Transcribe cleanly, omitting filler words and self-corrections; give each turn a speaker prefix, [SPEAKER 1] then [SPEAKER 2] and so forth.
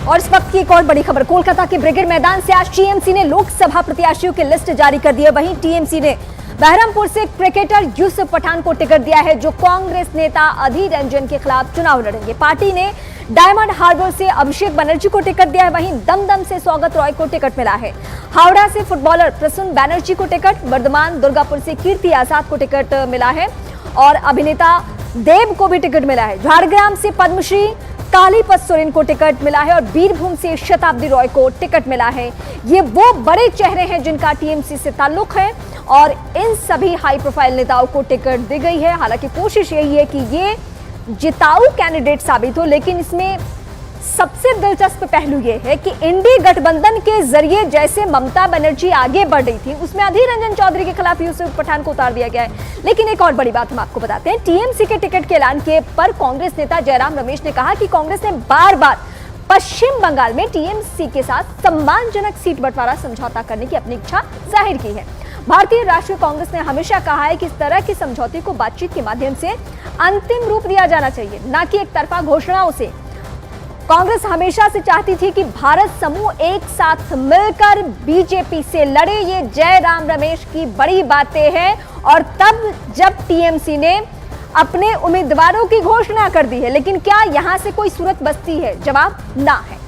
[SPEAKER 1] और इस वक्त की एक और बड़ी खबर, कोलकाता के ब्रिगेड मैदान से आज टीएमसी ने लोकसभा प्रत्याशियों की लिस्ट जारी कर दी है। वहीं टीएमसी ने बहरमपुर से क्रिकेटर यूसुफ पठान को टिकट दिया है, जो कांग्रेस नेता अधीर रंजन के खिलाफ चुनाव लड़ेंगे। पार्टी ने डायमंड हार्बर से अभिषेक बनर्जी को टिकट दिया है। वहीं दमदम से स्वागत रॉय को टिकट मिला है। हावड़ा से फुटबॉलर प्रसून बैनर्जी को टिकट, वर्धमान दुर्गापुर से कीर्ति आजाद को टिकट मिला है और अभिनेता देव को भी टिकट मिला है। झारग्राम से पद्मश्री कालीपत सोरेन को टिकट मिला है और बीरभूम से शताब्दी रॉय को टिकट मिला है। ये वो बड़े चेहरे हैं जिनका टीएमसी से ताल्लुक है और इन सभी हाई प्रोफाइल नेताओं को टिकट दी गई है। हालांकि कोशिश यही है कि ये जिताऊ कैंडिडेट साबित हो, लेकिन इसमें सबसे दिलचस्प पहलू ये है कि इंडी गठबंधन के जरिए जैसे ममता बनर्जी आगे बढ़ रही थी, उसमें अधीर रंजन चौधरी के खिलाफ यूसुफ पठान को उतार दिया गया है। लेकिन एक और बड़ी बात हम आपको बताते हैं, टीएमसी के टिकट के ऐलान के पर कांग्रेस नेता जयराम रमेश ने कहा कि कांग्रेस ने बार बार पश्चिम बंगाल में टीएमसी के साथ सम्मानजनक सीट बंटवारा समझौता करने की अपनी इच्छा जाहिर की है। भारतीय राष्ट्रीय कांग्रेस ने हमेशा कहा है कि इस तरह के समझौते को बातचीत के माध्यम से अंतिम रूप दिया जाना चाहिए, न कि एक तरफा घोषणाओं से। कांग्रेस हमेशा से चाहती थी कि भारत समूह एक साथ मिलकर बीजेपी से लड़े। ये जयराम रमेश की बड़ी बातें हैं और तब जब टीएमसी ने अपने उम्मीदवारों की घोषणा कर दी है। लेकिन क्या यहां से कोई सूरत बसती है? जवाब ना है।